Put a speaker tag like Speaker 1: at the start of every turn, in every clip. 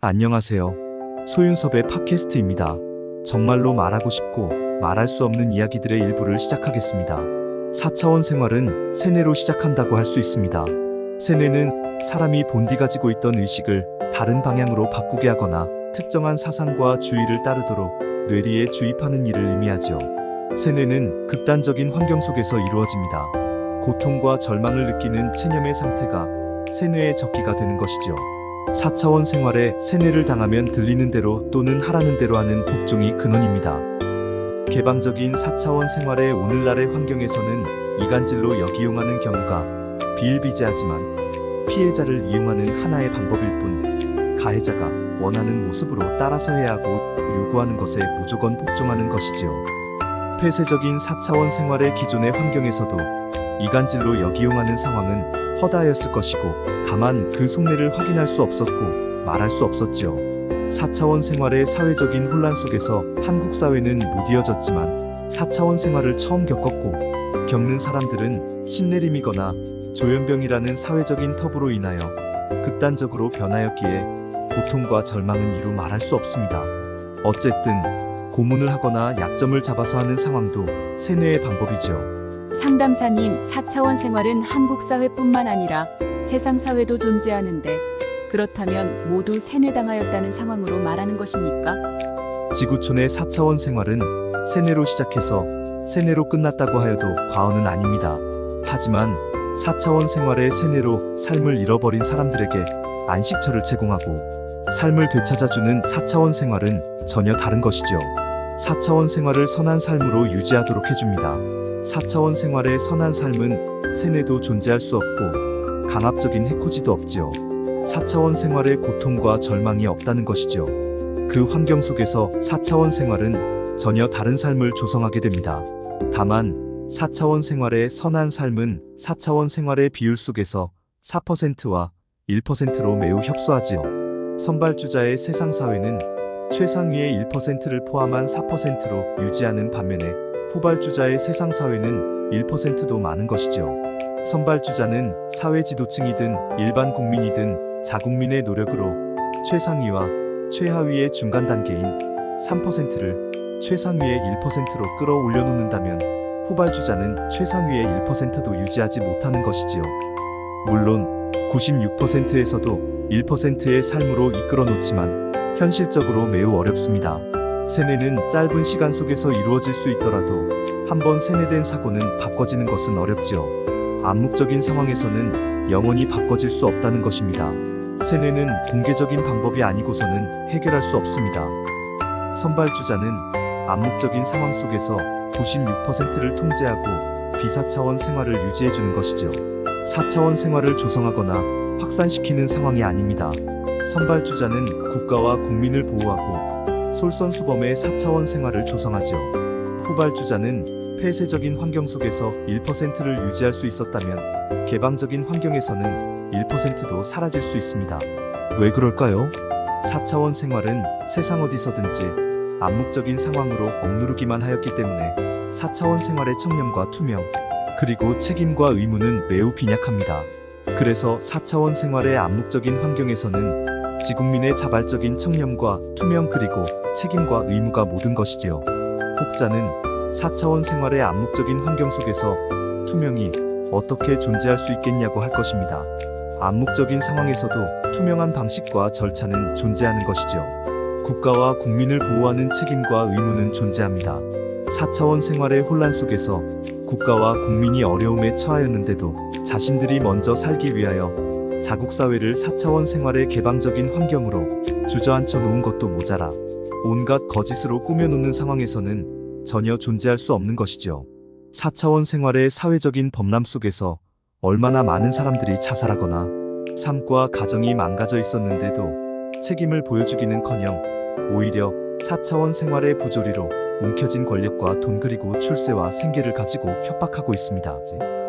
Speaker 1: 안녕하세요. 소윤섭의 팟캐스트입니다. 정말로 말하고 싶고 말할 수 없는 이야기들의 일부를 시작하겠습니다. 4차원 생활은 세뇌로 시작한다고 할 수 있습니다. 세뇌는 사람이 본디 가지고 있던 의식을 다른 방향으로 바꾸게 하거나 특정한 사상과 주의를 따르도록 뇌리에 주입하는 일을 의미하죠. 세뇌는 극단적인 환경 속에서 이루어집니다. 고통과 절망을 느끼는 체념의 상태가 세뇌의 적기가 되는 것이죠. 4차원 생활에 세뇌를 당하면 들리는 대로 또는 하라는 대로 하는 복종이 근원입니다. 개방적인 4차원 생활의 오늘날의 환경에서는 이간질로 역이용하는 경우가 비일비재하지만 피해자를 이용하는 하나의 방법일 뿐, 가해자가 원하는 모습으로 따라서 해야 하고 요구하는 것에 무조건 복종하는 것이지요. 폐쇄적인 4차원 생활의 기존의 환경에서도 이간질로 역이용하는 상황은 허다하였을 것이고 다만 그 속내를 확인할 수 없었고 말할 수 없었지요. 4차원 생활의 사회적인 혼란 속에서 한국 사회는 무디어졌지만 4차원 생활을 처음 겪었고 겪는 사람들은 신내림이거나 조현병이라는 사회적인 터부로 인하여 극단적으로 변하였기에 고통과 절망은 이루 말할 수 없습니다. 어쨌든 고문을 하거나 약점을 잡아서 하는 상황도 세뇌의 방법이지요.
Speaker 2: 상담사님, 4차원 생활은 한국 사회뿐만 아니라 세상 사회도 존재하는데 그렇다면 모두 세뇌당하였다는 상황으로 말하는 것입니까?
Speaker 1: 지구촌의 4차원 생활은 세뇌로 시작해서 세뇌로 끝났다고 하여도 과언은 아닙니다. 하지만 4차원 생활의 세뇌로 삶을 잃어버린 사람들에게 안식처를 제공하고 삶을 되찾아주는 4차원 생활은 전혀 다른 것이죠. 4차원 생활을 선한 삶으로 유지하도록 해줍니다. 4차원 생활의 선한 삶은 세뇌도 존재할 수 없고 강압적인 해코지도 없지요. 4차원 생활의 고통과 절망이 없다는 것이죠. 그 환경 속에서 4차원 생활은 전혀 다른 삶을 조성하게 됩니다. 다만 4차원 생활의 선한 삶은 4차원 생활의 비율 속에서 4%와 1%로 매우 협소하지요. 선발주자의 세상 사회는 최상위의 1%를 포함한 4%로 유지하는 반면에 후발주자의 세상 사회는 1%도 많은 것이죠. 선발주자는 사회 지도층이든 일반 국민이든 자국민의 노력으로 최상위와 최하위의 중간 단계인 3%를 최상위의 1%로 끌어올려 놓는다면 후발주자는 최상위의 1%도 유지하지 못하는 것이지요. 물론 96%에서도 1%의 삶으로 이끌어 놓지만 현실적으로 매우 어렵습니다. 세뇌는 짧은 시간 속에서 이루어질 수 있더라도 한번 세뇌된 사고는 바꿔지는 것은 어렵지요. 암묵적인 상황에서는 영원히 바꿔질 수 없다는 것입니다. 세뇌는 공개적인 방법이 아니고서는 해결할 수 없습니다. 선발주자는 암묵적인 상황 속에서 96%를 통제하고 비사차원 생활을 유지해주는 것이죠. 4차원 생활을 조성하거나 확산시키는 상황이 아닙니다. 선발주자는 국가와 국민을 보호하고 솔선수범의 4차원 생활을 조성하지요. 후발주자는 폐쇄적인 환경 속에서 1%를 유지할 수 있었다면 개방적인 환경에서는 1%도 사라질 수 있습니다. 왜 그럴까요? 4차원 생활은 세상 어디서든지 암묵적인 상황으로 억누르기만 하였기 때문에 4차원 생활의 청렴과 투명, 그리고 책임과 의무는 매우 빈약합니다. 그래서 4차원 생활의 암묵적인 환경에서는 지국민의 자발적인 청렴과 투명 그리고 책임과 의무가 모든 것이지요. 혹자는 4차원 생활의 암묵적인 환경 속에서 투명이 어떻게 존재할 수 있겠냐고 할 것입니다. 암묵적인 상황에서도 투명한 방식과 절차는 존재하는 것이죠. 국가와 국민을 보호하는 책임과 의무는 존재합니다. 4차원 생활의 혼란 속에서 국가와 국민이 어려움에 처하였는데도 자신들이 먼저 살기 위하여 자국사회를 4차원 생활의 개방적인 환경으로 주저앉혀 놓은 것도 모자라 온갖 거짓으로 꾸며놓는 상황에서는 전혀 존재할 수 없는 것이죠. 4차원 생활의 사회적인 범람 속에서 얼마나 많은 사람들이 자살하거나 삶과 가정이 망가져 있었는데도 책임을 보여주기는커녕 오히려 4차원 생활의 부조리로 움켜진 권력과 돈 그리고 출세와 생계를 가지고 협박하고 있습니다.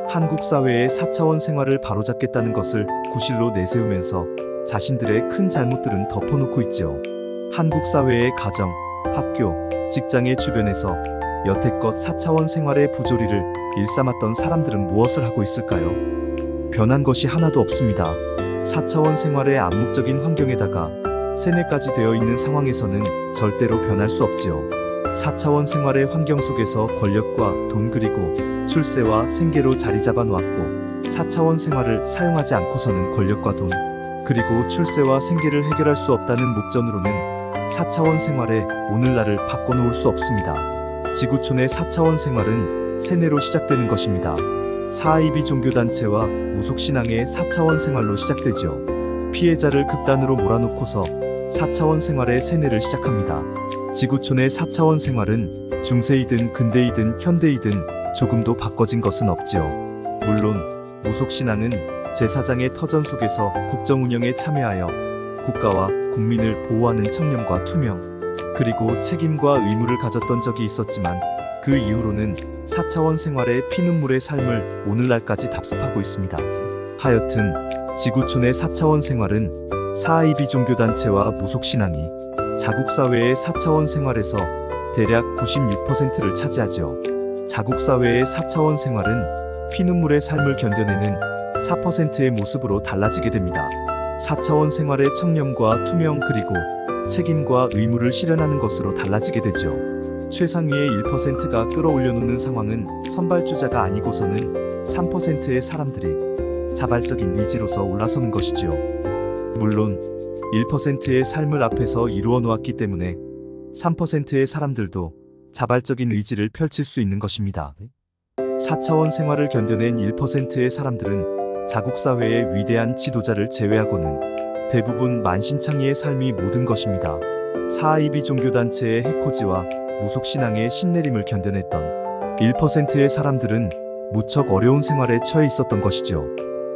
Speaker 1: 한국 사회의 4차원 생활을 바로잡겠다는 것을 구실로 내세우면서 자신들의 큰 잘못들은 덮어놓고 있지요. 한국 사회의 가정, 학교, 직장의 주변에서 여태껏 4차원 생활의 부조리를 일삼았던 사람들은 무엇을 하고 있을까요? 변한 것이 하나도 없습니다. 4차원 생활의 암묵적인 환경에다가 세뇌까지 되어 있는 상황에서는 절대로 변할 수 없지요. 4차원 생활의 환경 속에서 권력과 돈 그리고 출세와 생계로 자리 잡아 놓았고 4차원 생활을 사용하지 않고서는 권력과 돈 그리고 출세와 생계를 해결할 수 없다는 목전으로는 4차원 생활에 오늘날을 바꿔놓을 수 없습니다. 지구촌의 4차원 생활은 세뇌로 시작되는 것입니다. 사이비 종교단체와 무속신앙의 4차원 생활로 시작되죠. 피해자를 극단으로 몰아놓고서 4차원 생활의 세뇌를 시작합니다. 지구촌의 4차원 생활은 중세이든 근대이든 현대이든 조금도 바꿔진 것은 없지요. 물론 무속신앙은 제사장의 터전 속에서 국정 운영에 참여하여 국가와 국민을 보호하는 청렴과 투명 그리고 책임과 의무를 가졌던 적이 있었지만 그 이후로는 4차원 생활의 피눈물의 삶을 오늘날까지 답습하고 있습니다. 하여튼 지구촌의 4차원 생활은 사이비 종교단체와 무속신앙이 자국사회의 4차원 생활에서 대략 96%를 차지하죠. 자국사회의 4차원 생활은 피눈물의 삶을 견뎌내는 4%의 모습으로 달라지게 됩니다. 4차원 생활의 청렴과 투명 그리고 책임과 의무를 실현하는 것으로 달라지게 되죠. 최상위의 1%가 끌어올려 놓는 상황은 선발주자가 아니고서는 3%의 사람들이 자발적인 의지로서 올라서는 것이지요. 물론 1%의 삶을 앞에서 이루어 놓았기 때문에 3%의 사람들도 자발적인 의지를 펼칠 수 있는 것입니다. 4차원 생활을 견뎌낸 1%의 사람들은 자국사회의 위대한 지도자를 제외하고는 대부분 만신창이의 삶이 모든 것입니다. 사이비 종교단체의 해코지와 무속신앙의 신내림을 견뎌냈던 1%의 사람들은 무척 어려운 생활에 처해 있었던 것이죠.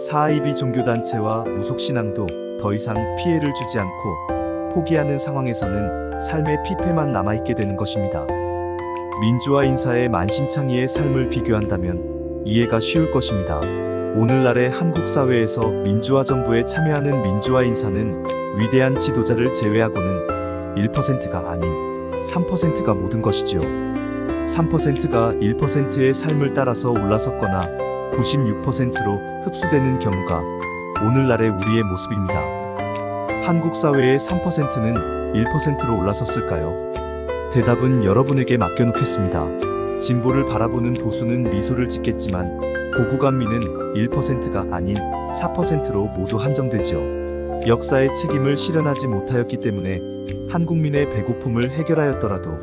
Speaker 1: 사이비 종교단체와 무속신앙도 더 이상 피해를 주지 않고 포기하는 상황에서는 삶의 피폐만 남아있게 되는 것입니다. 민주화 인사의 만신창이의 삶을 비교한다면 이해가 쉬울 것입니다. 오늘날의 한국 사회에서 민주화 정부에 참여하는 민주화 인사는 위대한 지도자를 제외하고는 1%가 아닌 3%가 모든 것이지요. 3%가 1%의 삶을 따라서 올라섰거나 96%로 흡수되는 경우가 오늘날의 우리의 모습입니다. 한국 사회의 3%는 1%로 올라섰을까요? 대답은 여러분에게 맡겨놓겠습니다. 진보를 바라보는 보수는 미소를 짓겠지만 고구간미는 1%가 아닌 4%로 모두 한정되지요. 역사의 책임을 실현하지 못하였기 때문에 한국민의 배고픔을 해결하였더라도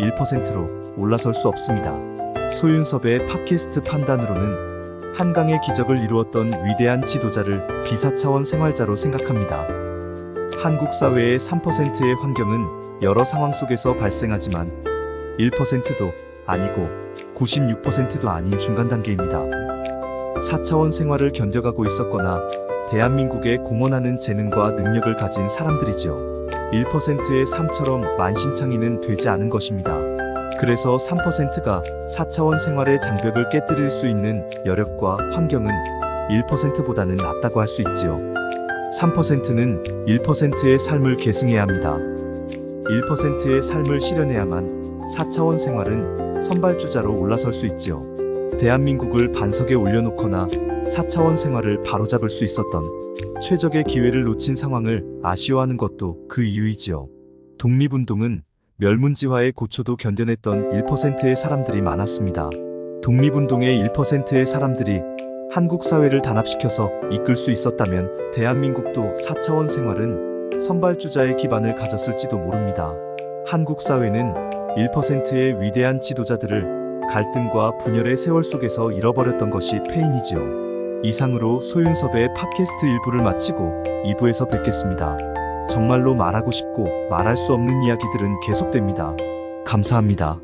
Speaker 1: 1%로 올라설 수 없습니다. 소윤섭의 팟캐스트 판단으로는 한강의 기적을 이루었던 위대한 지도자를 비사차원 생활자로 생각합니다. 한국 사회의 3%의 환경은 여러 상황 속에서 발생하지만 1%도 아니고 96%도 아닌 중간 단계입니다. 4차원 생활을 견뎌가고 있었거나 대한민국에 공헌하는 재능과 능력을 가진 사람들이지요. 1%의 삶처럼 만신창이는 되지 않은 것입니다. 그래서 3%가 4차원 생활의 장벽을 깨뜨릴 수 있는 여력과 환경은 1%보다는 낫다고 할 수 있지요. 3%는 1%의 삶을 계승해야 합니다. 1%의 삶을 실현해야만 4차원 생활은 선발주자로 올라설 수 있지요. 대한민국을 반석에 올려놓거나 4차원 생활을 바로잡을 수 있었던 최적의 기회를 놓친 상황을 아쉬워하는 것도 그 이유이지요. 독립운동은 멸문지화의 고초도 견뎌냈던 1%의 사람들이 많았습니다. 독립운동의 1%의 사람들이 한국 사회를 단합시켜서 이끌 수 있었다면 대한민국도 4차원 생활은 선발주자의 기반을 가졌을지도 모릅니다. 한국 사회는 1%의 위대한 지도자들을 갈등과 분열의 세월 속에서 잃어버렸던 것이 패인이지요. 이상으로 소윤섭의 팟캐스트 1부를 마치고 2부에서 뵙겠습니다. 정말로 말하고 싶고 말할 수 없는 이야기들은 계속됩니다. 감사합니다.